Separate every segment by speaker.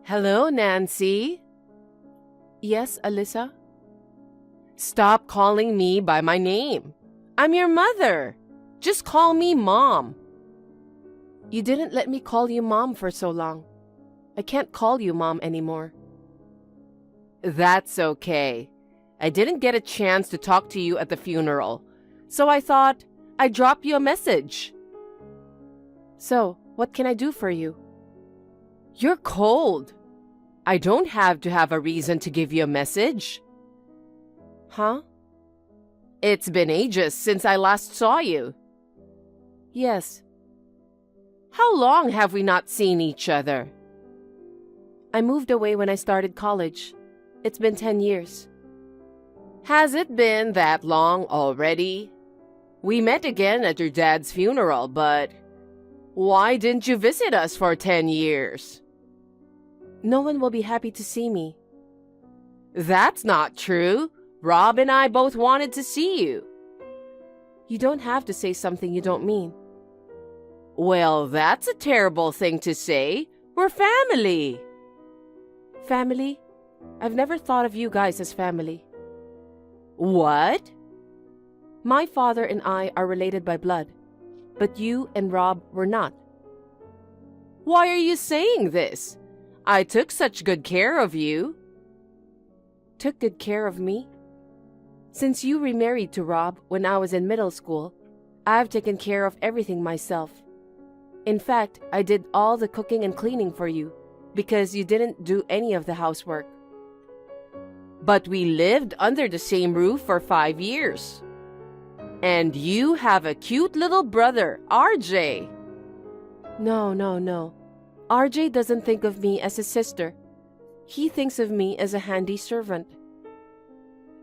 Speaker 1: Hello, Nancy.
Speaker 2: Yes, Alyssa?
Speaker 1: Stop calling me by my name. I'm your mother. Just call me Mom.
Speaker 2: You didn't let me call you Mom for so long. I can't call you Mom anymore.
Speaker 1: That's okay. I didn't get a chance to talk to you at the funeral, so I thought I'd drop you a message.
Speaker 2: So, what can I do for you?
Speaker 1: You're cold. I don't have to have a reason to give you a message.
Speaker 2: Huh?
Speaker 1: It's been ages since I last saw you.
Speaker 2: Yes.
Speaker 1: How long have we not seen each other?
Speaker 2: I moved away when I started college. It's been 10 years.
Speaker 1: Has it been that long already? We met again at your dad's funeral, but why didn't you visit us for 10 years?
Speaker 2: No one will be happy to see me.
Speaker 1: That's not true. Rob and I both wanted to see you.
Speaker 2: You don't have to say something you don't mean.
Speaker 1: Well, that's a terrible thing to say. We're family.
Speaker 2: Family? I've never thought of you guys as family.
Speaker 1: What?
Speaker 2: My father and I are related by blood, but you and Rob were not.
Speaker 1: Why are you saying this? I took such good care of you.
Speaker 2: Took good care of me? Since you remarried to Rob when I was in middle school, I've taken care of everything myself. In fact, I did all the cooking and cleaning for you because you didn't do any of the housework.
Speaker 1: But we lived under the same roof for 5 years. And you have a cute little brother, RJ.
Speaker 2: No. RJ doesn't think of me as a sister. He thinks of me as a handy servant.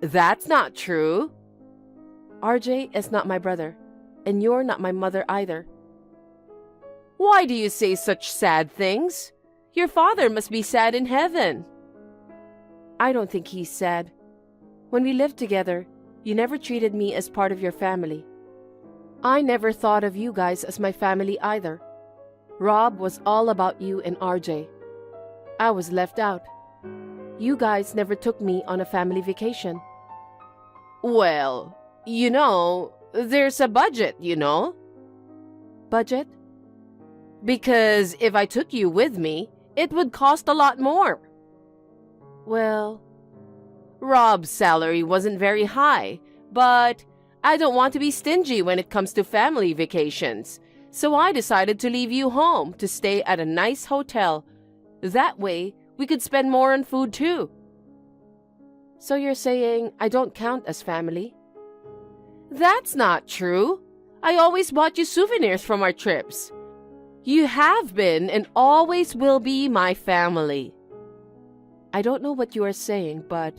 Speaker 1: That's not true.
Speaker 2: RJ is not my brother, and you're not my mother either.
Speaker 1: Why do you say such sad things? Your father must be sad in heaven.
Speaker 2: I don't think he's sad. When we lived together, you never treated me as part of your family. I never thought of you guys as my family either. Rob was all about you and RJ. I was left out. You guys never took me on a family vacation.
Speaker 1: Well, there's a budget,
Speaker 2: Budget?
Speaker 1: Because if I took you with me, it would cost a lot more.
Speaker 2: Well,
Speaker 1: Rob's salary wasn't very high, but I don't want to be stingy when it comes to family vacations, so I decided to leave you home to stay at a nice hotel. That way, we could spend more on food too.
Speaker 2: So you're saying I don't count as family?
Speaker 1: That's not true. I always bought you souvenirs from our trips. You have been and always will be my family.
Speaker 2: I don't know what you are saying, but...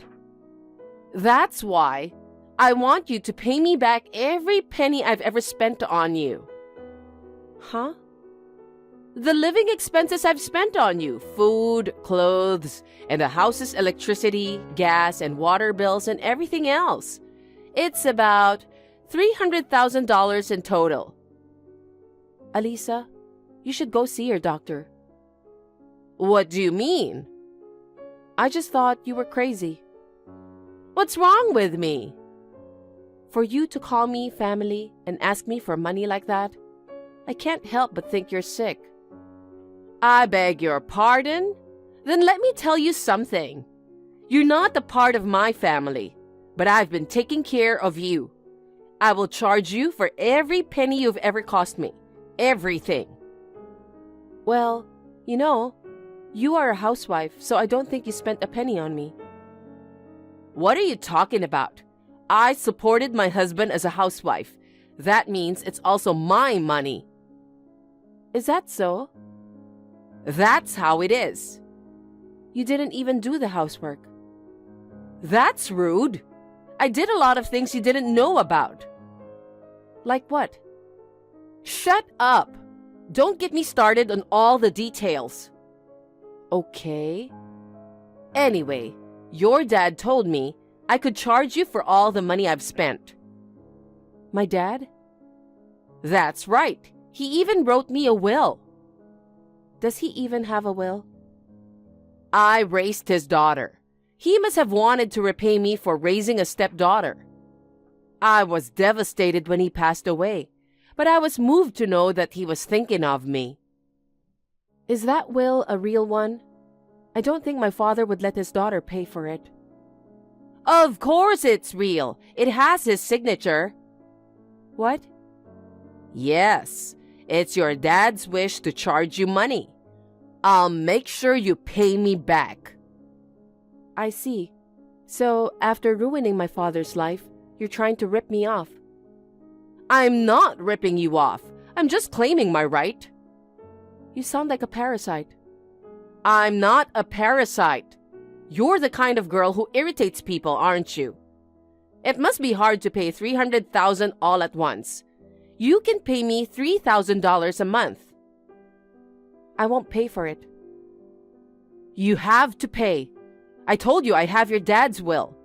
Speaker 1: That's why I want you to pay me back every penny I've ever spent on you.
Speaker 2: Huh?
Speaker 1: The living expenses I've spent on you, food, clothes, and the house's electricity, gas, and water bills, and everything else. It's about $300,000 in total.
Speaker 2: Alisa, you should go see your doctor.
Speaker 1: What do you mean?
Speaker 2: I just thought you were crazy.
Speaker 1: What's wrong with me?
Speaker 2: For you to call me family and ask me for money like that, I can't help but think you're sick.
Speaker 1: I beg your pardon? Then let me tell you something. You're not a part of my family, but I've been taking care of you. I will charge you for every penny you've ever cost me. Everything.
Speaker 2: Well, you are a housewife, so I don't think you spent a penny on me.
Speaker 1: What are you talking about? I supported my husband as a housewife. That means it's also my money.
Speaker 2: Is that so?
Speaker 1: That's how it is.
Speaker 2: You didn't even do the housework.
Speaker 1: That's rude. I did a lot of things you didn't know about.
Speaker 2: Like what?
Speaker 1: Shut up. Don't get me started on all the details.
Speaker 2: Okay.
Speaker 1: Anyway, your dad told me I could charge you for all the money I've spent.
Speaker 2: My dad?
Speaker 1: That's right. He even wrote me a will.
Speaker 2: Does he even have a will?
Speaker 1: I raised his daughter. He must have wanted to repay me for raising a stepdaughter. I was devastated when he passed away, but I was moved to know that he was thinking of me.
Speaker 2: Is that will a real one? I don't think my father would let his daughter pay for it.
Speaker 1: Of course it's real. It has his signature.
Speaker 2: What?
Speaker 1: Yes, it's your dad's wish to charge you money. I'll make sure you pay me back.
Speaker 2: I see. So, after ruining my father's life, you're trying to rip me off.
Speaker 1: I'm not ripping you off. I'm just claiming my right.
Speaker 2: You sound like a parasite.
Speaker 1: I'm not a parasite. You're the kind of girl who irritates people, aren't you? It must be hard to pay $300,000 all at once. You can pay me $3,000 a month.
Speaker 2: I won't pay for it.
Speaker 1: You have to pay. I told you I have your dad's will.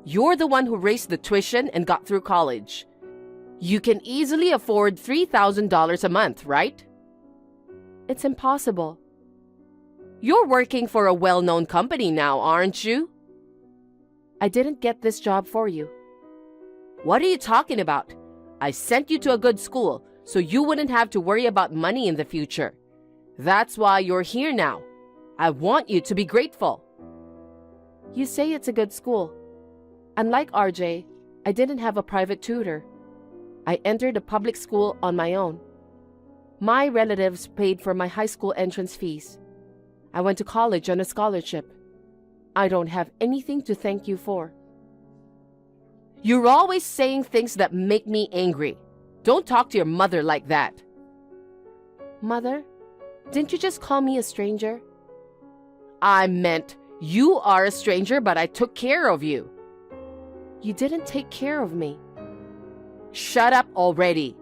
Speaker 1: You're the one who raised the tuition and got through college. You can easily afford $3,000 a month, right?
Speaker 2: It's impossible.
Speaker 1: You're working for a well-known company now, aren't you?
Speaker 2: I didn't get this job for you.
Speaker 1: What are you talking about? I sent you to a good school so you wouldn't have to worry about money in the future. That's why you're here now. I want you to be grateful.
Speaker 2: You say it's a good school. Unlike RJ, I didn't have a private tutor. I entered a public school on my own. My relatives paid for my high school entrance fees. I went to college on a scholarship. I don't have anything to thank you for.
Speaker 1: You're always saying things that make me angry. Don't talk to your mother like that.
Speaker 2: Mother? Didn't you just call me a stranger?
Speaker 1: I meant you are a stranger, but I took care of you.
Speaker 2: You didn't take care of me.
Speaker 1: Shut up already.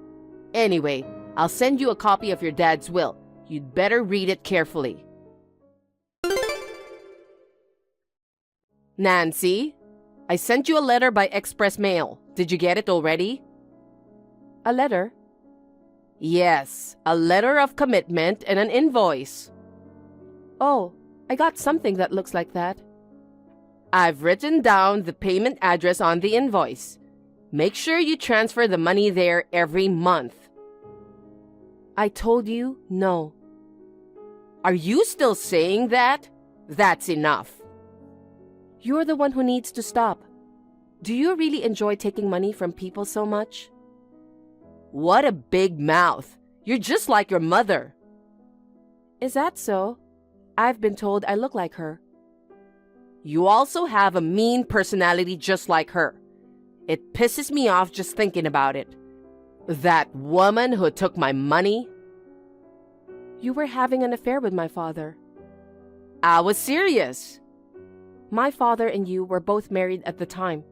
Speaker 1: Anyway, I'll send you a copy of your dad's will. You'd better read it carefully. Nancy, I sent you a letter by express mail. Did you get it already?
Speaker 2: A letter?
Speaker 1: Yes, a letter of commitment and an invoice.
Speaker 2: Oh, I got something that looks like that.
Speaker 1: I've written down the payment address on the invoice. Make sure you transfer the money there every month.
Speaker 2: I told you no.
Speaker 1: Are you still saying that? That's enough.
Speaker 2: You're the one who needs to stop. Do you really enjoy taking money from people so much?
Speaker 1: What a big mouth. You're just like your mother.
Speaker 2: Is that so? I've been told I look like her.
Speaker 1: You also have a mean personality just like her. It pisses me off just thinking about it. That woman who took my money.
Speaker 2: You were having an affair with my father.
Speaker 1: I was serious.
Speaker 2: My father and you were both married at the time,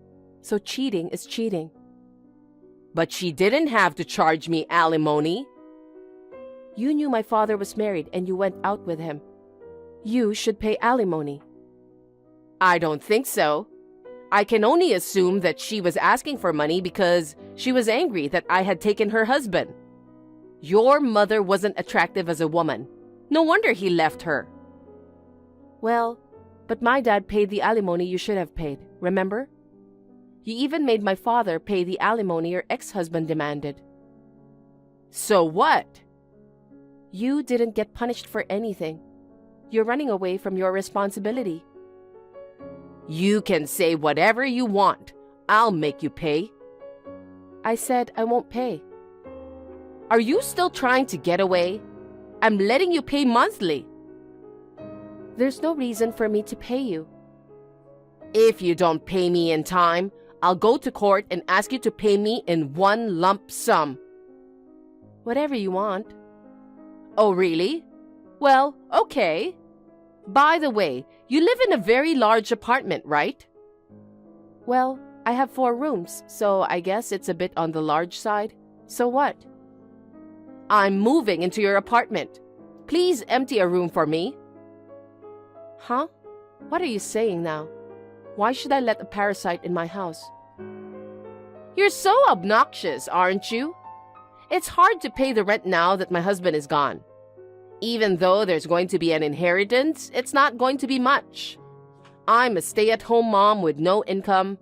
Speaker 2: so cheating is cheating.
Speaker 1: But she didn't have to charge me alimony.
Speaker 2: You knew my father was married and you went out with him. You should pay alimony.
Speaker 1: I don't think so. I can only assume that she was asking for money because she was angry that I had taken her husband. Your mother wasn't attractive as a woman. No wonder he left her.
Speaker 2: Well, but my dad paid the alimony you should have paid, remember? You even made my father pay the alimony your ex-husband demanded.
Speaker 1: So what?
Speaker 2: You didn't get punished for anything. You're running away from your responsibility.
Speaker 1: You can say whatever you want. I'll make you pay.
Speaker 2: I said I won't pay.
Speaker 1: Are you still trying to get away? I'm letting you pay monthly.
Speaker 2: There's no reason for me to pay you.
Speaker 1: If you don't pay me in time, I'll go to court and ask you to pay me in one lump sum.
Speaker 2: Whatever you want.
Speaker 1: Oh, really? Well, okay. By the way, you live in a very large apartment, right?
Speaker 2: Well, I have 4 rooms, so I guess it's a bit on the large side. So what?
Speaker 1: I'm moving into your apartment. Please empty a room for me.
Speaker 2: Huh? What are you saying now? Why should I let a parasite in my house?
Speaker 1: You're so obnoxious, aren't you? It's hard to pay the rent now that my husband is gone. Even though there's going to be an inheritance, it's not going to be much. I'm a stay-at-home mom with no income,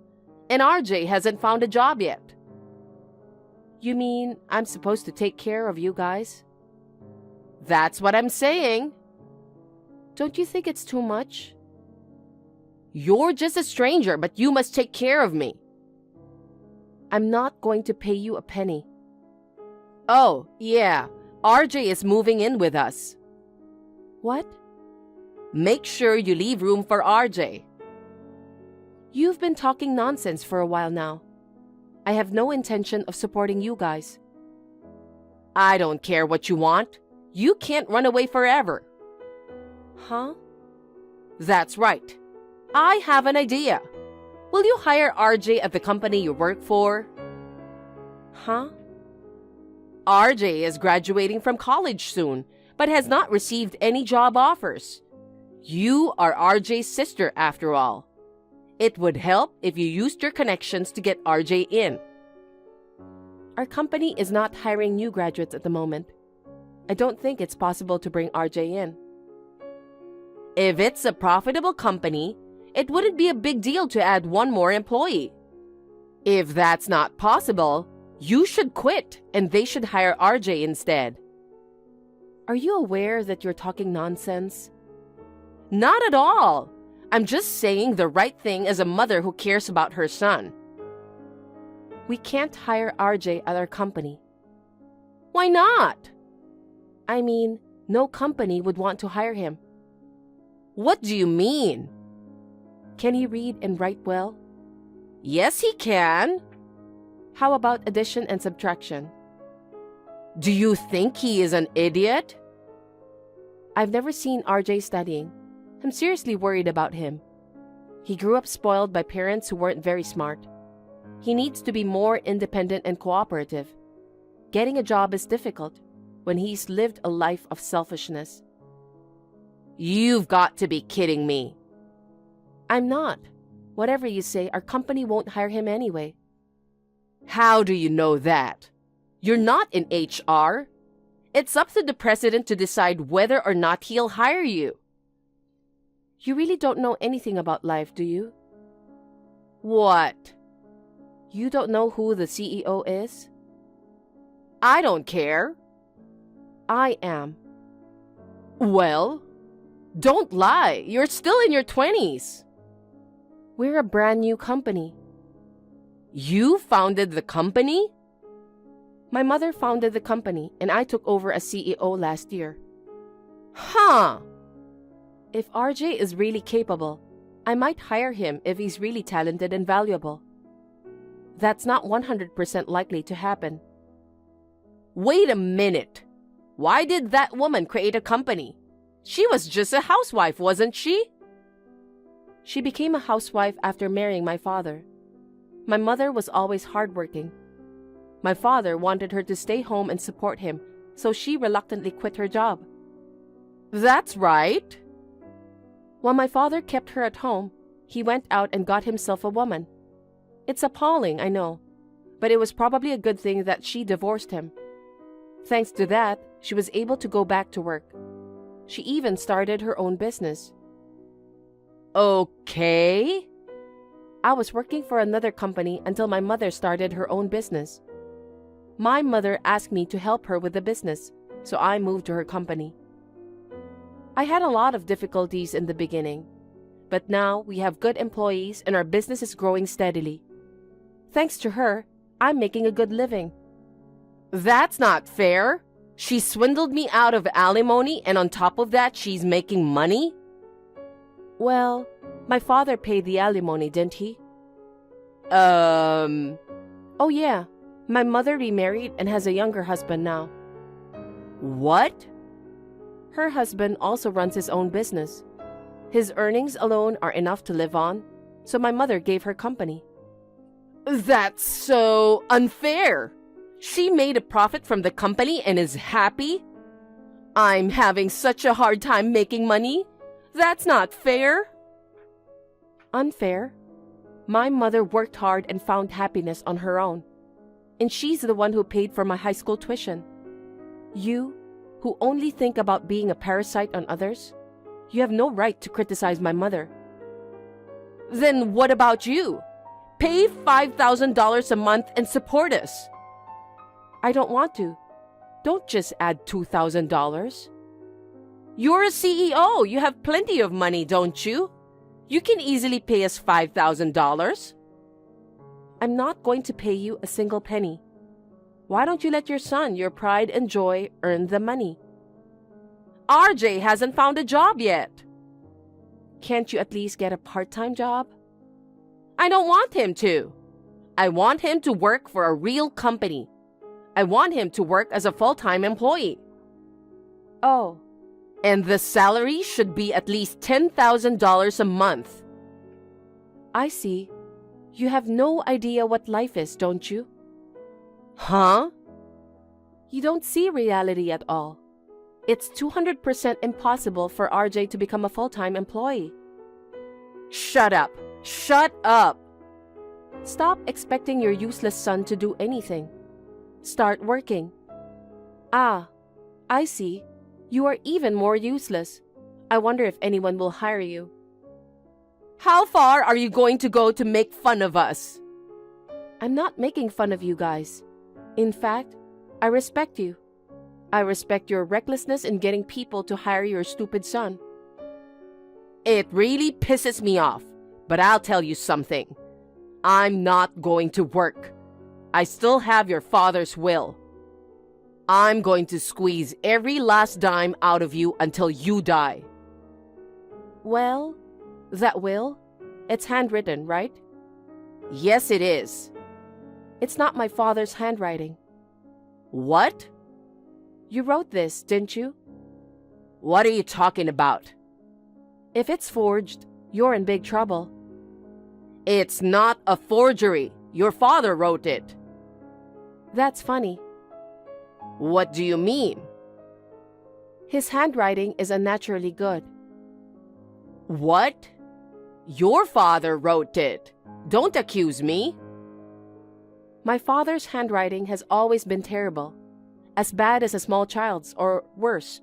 Speaker 1: and RJ hasn't found a job yet.
Speaker 2: You mean I'm supposed to take care of you guys?
Speaker 1: That's what I'm saying.
Speaker 2: Don't you think it's too much?
Speaker 1: You're just a stranger, but you must take care of me.
Speaker 2: I'm not going to pay you a penny.
Speaker 1: Oh, yeah. RJ is moving in with us.
Speaker 2: What?
Speaker 1: Make sure you leave room for RJ.
Speaker 2: You've been talking nonsense for a while now. I have no intention of supporting you guys.
Speaker 1: I don't care what you want. You can't run away forever.
Speaker 2: Huh?
Speaker 1: That's right. I have an idea. Will you hire RJ at the company you work for?
Speaker 2: Huh?
Speaker 1: RJ is graduating from college soon, but has not received any job offers. You are RJ's sister, after all. It would help if you used your connections to get RJ in.
Speaker 2: Our company is not hiring new graduates at the moment. I don't think it's possible to bring RJ in.
Speaker 1: If it's a profitable company, it wouldn't be a big deal to add one more employee. If that's not possible, you should quit and they should hire RJ instead.
Speaker 2: Are you aware that you're talking nonsense?
Speaker 1: Not at all. I'm just saying the right thing as a mother who cares about her son.
Speaker 2: We can't hire RJ at our company.
Speaker 1: Why not?
Speaker 2: I mean, no company would want to hire him.
Speaker 1: What do you mean?
Speaker 2: Can he read and write well?
Speaker 1: Yes, he can.
Speaker 2: How about addition and subtraction?
Speaker 1: Do you think he is an idiot?
Speaker 2: I've never seen RJ studying. I'm seriously worried about him. He grew up spoiled by parents who weren't very smart. He needs to be more independent and cooperative. Getting a job is difficult when he's lived a life of selfishness.
Speaker 1: You've got to be kidding me.
Speaker 2: I'm not. Whatever you say, our company won't hire him anyway.
Speaker 1: How do you know that? You're not in HR. It's up to the president to decide whether or not he'll hire you.
Speaker 2: You really don't know anything about life, do you?
Speaker 1: What?
Speaker 2: You don't know who the CEO is?
Speaker 1: I don't care.
Speaker 2: I am.
Speaker 1: Well, don't lie. You're still in your 20s.
Speaker 2: We're a brand new company.
Speaker 1: You founded the company?
Speaker 2: My mother founded the company and I took over as CEO last year.
Speaker 1: Huh.
Speaker 2: If RJ is really capable, I might hire him if he's really talented and valuable. That's not 100% likely to happen.
Speaker 1: Wait a minute. Why did that woman create a company? She was just a housewife, wasn't she?
Speaker 2: She became a housewife after marrying my father. My mother was always hardworking. My father wanted her to stay home and support him, so she reluctantly quit her job.
Speaker 1: That's right.
Speaker 2: While my father kept her at home, he went out and got himself a woman. It's appalling, I know, but it was probably a good thing that she divorced him. Thanks to that, she was able to go back to work. She even started her own business.
Speaker 1: Okay.
Speaker 2: I was working for another company until my mother started her own business. My mother asked me to help her with the business, so I moved to her company. I had a lot of difficulties in the beginning, but now we have good employees and our business is growing steadily. Thanks to her, I'm making a good living.
Speaker 1: That's not fair. She swindled me out of alimony and on top of that, she's making money?
Speaker 2: Well, my father paid the alimony, didn't he? Oh yeah, my mother remarried and has a younger husband now.
Speaker 1: What?
Speaker 2: Her husband also runs his own business. His earnings alone are enough to live on, so my mother gave her company.
Speaker 1: That's so unfair. She made a profit from the company and is happy? I'm having such a hard time making money. That's not fair.
Speaker 2: Unfair? My mother worked hard and found happiness on her own. And she's the one who paid for my high school tuition. You, who only think about being a parasite on others. You have no right to criticize my mother.
Speaker 1: Then what about you? Pay $5,000 a month and support us.
Speaker 2: I don't want to. Don't just add $2,000.
Speaker 1: You're a CEO. You have plenty of money, don't you? You can easily pay us $5,000.
Speaker 2: I'm not going to pay you a single penny. Why don't you let your son, your pride and joy, earn the money?
Speaker 1: RJ hasn't found a job yet.
Speaker 2: Can't you at least get a part-time job?
Speaker 1: I don't want him to. I want him to work for a real company. I want him to work as a full-time employee.
Speaker 2: Oh.
Speaker 1: And the salary should be at least $10,000 a month.
Speaker 2: I see. You have no idea what life is, don't you?
Speaker 1: Huh?
Speaker 2: You don't see reality at all. It's 200% impossible for RJ to become a full-time employee.
Speaker 1: Shut up. Shut up.
Speaker 2: Stop expecting your useless son to do anything. Start working. Ah, I see. You are even more useless. I wonder if anyone will hire you.
Speaker 1: How far are you going to go to make fun of us?
Speaker 2: I'm not making fun of you guys. In fact, I respect you. I respect your recklessness in getting people to hire your stupid son.
Speaker 1: It really pisses me off, but I'll tell you something. I'm not going to work. I still have your father's will. I'm going to squeeze every last dime out of you until you die.
Speaker 2: Well, that will? It's handwritten, right?
Speaker 1: Yes, it is.
Speaker 2: It's not my father's handwriting.
Speaker 1: What?
Speaker 2: You wrote this, didn't you?
Speaker 1: What are you talking about?
Speaker 2: If it's forged, you're in big trouble.
Speaker 1: It's not a forgery. Your father wrote it.
Speaker 2: That's funny.
Speaker 1: What do you mean?
Speaker 2: His handwriting is unnaturally good.
Speaker 1: What? Your father wrote it. Don't accuse me.
Speaker 2: My father's handwriting has always been terrible. As bad as a small child's, or worse.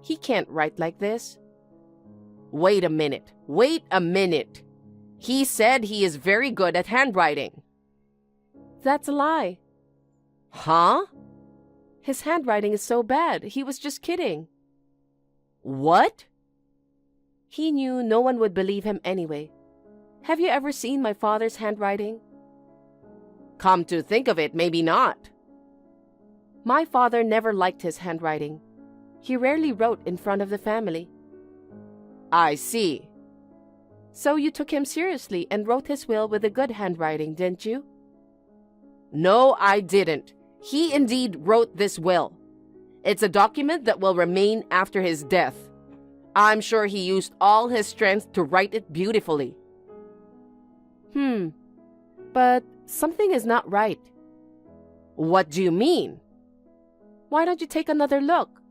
Speaker 2: He can't write like this.
Speaker 1: Wait a minute. Wait a minute. He said he is very good at handwriting.
Speaker 2: That's a lie.
Speaker 1: Huh?
Speaker 2: His handwriting is so bad, he was just kidding.
Speaker 1: What?
Speaker 2: He knew no one would believe him anyway. Have you ever seen my father's handwriting?
Speaker 1: Come to think of it, maybe not.
Speaker 2: My father never liked his handwriting. He rarely wrote in front of the family.
Speaker 1: I see.
Speaker 2: So you took him seriously and wrote his will with a good handwriting, didn't you?
Speaker 1: No, I didn't. He indeed wrote this will. It's a document that will remain after his death. I'm sure he used all his strength to write it beautifully.
Speaker 2: But something is not right.
Speaker 1: What do you mean?
Speaker 2: Why don't you take another look?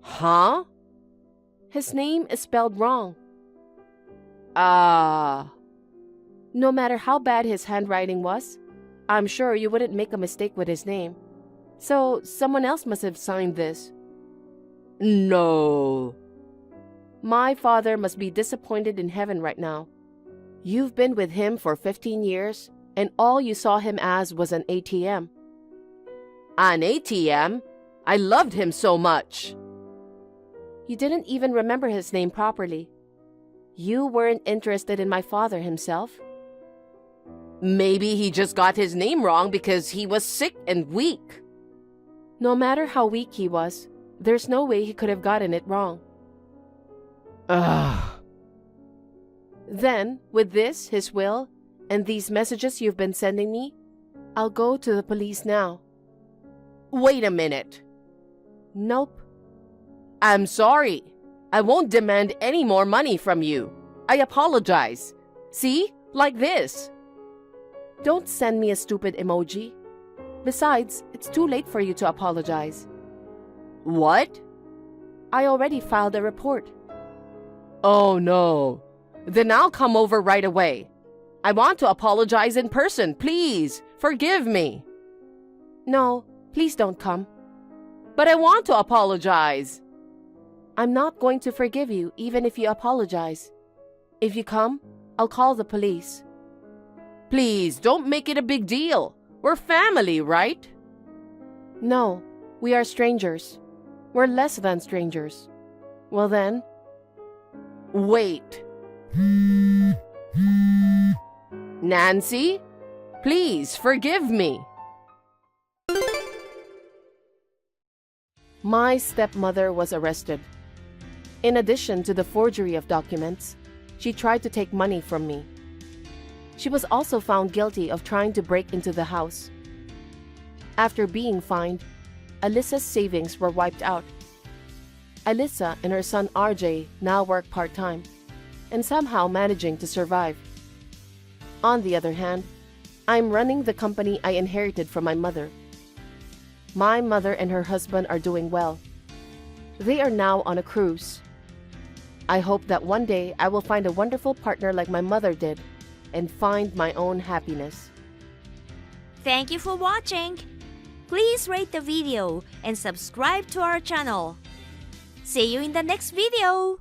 Speaker 1: Huh?
Speaker 2: His name is spelled wrong.
Speaker 1: Ah.
Speaker 2: No matter how bad his handwriting was, I'm sure you wouldn't make a mistake with his name. So someone else must have signed this.
Speaker 1: No.
Speaker 2: My father must be disappointed in heaven right now. You've been with him for 15 years, and all you saw him as was an ATM.
Speaker 1: An ATM? I loved him so much.
Speaker 2: You didn't even remember his name properly. You weren't interested in my father himself.
Speaker 1: Maybe he just got his name wrong because he was sick and weak.
Speaker 2: No matter how weak he was, there's no way he could have gotten it wrong.
Speaker 1: Ugh.
Speaker 2: Then, with this, his will, and these messages you've been sending me, I'll go to the police now.
Speaker 1: Wait a minute.
Speaker 2: Nope.
Speaker 1: I'm sorry. I won't demand any more money from you. I apologize. See? Like this.
Speaker 2: Don't send me a stupid emoji. Besides, it's too late for you to apologize.
Speaker 1: What?
Speaker 2: I already filed a report.
Speaker 1: Oh no. Then I'll come over right away. I want to apologize in person, please. Forgive me.
Speaker 2: No, please don't come.
Speaker 1: But I want to apologize.
Speaker 2: I'm not going to forgive you even if you apologize. If you come, I'll call the police.
Speaker 1: Please, don't make it a big deal. We're family, right?
Speaker 2: No, we are strangers. We're less than strangers. Well then.
Speaker 1: Wait. Nancy, please forgive me.
Speaker 2: My stepmother was arrested. In addition to the forgery of documents, she tried to take money from me. She was also found guilty of trying to break into the house. After being fined, Alyssa's savings were wiped out. Alyssa and her son RJ now work part-time and somehow managing to survive. On the other hand, I'm running the company I inherited from my mother. My mother and her husband are doing well. They are now on a cruise. I hope that one day I will find a wonderful partner like my mother did and find my own happiness.
Speaker 3: Thank you for watching. Please rate the video and subscribe to our channel. See you in the next video.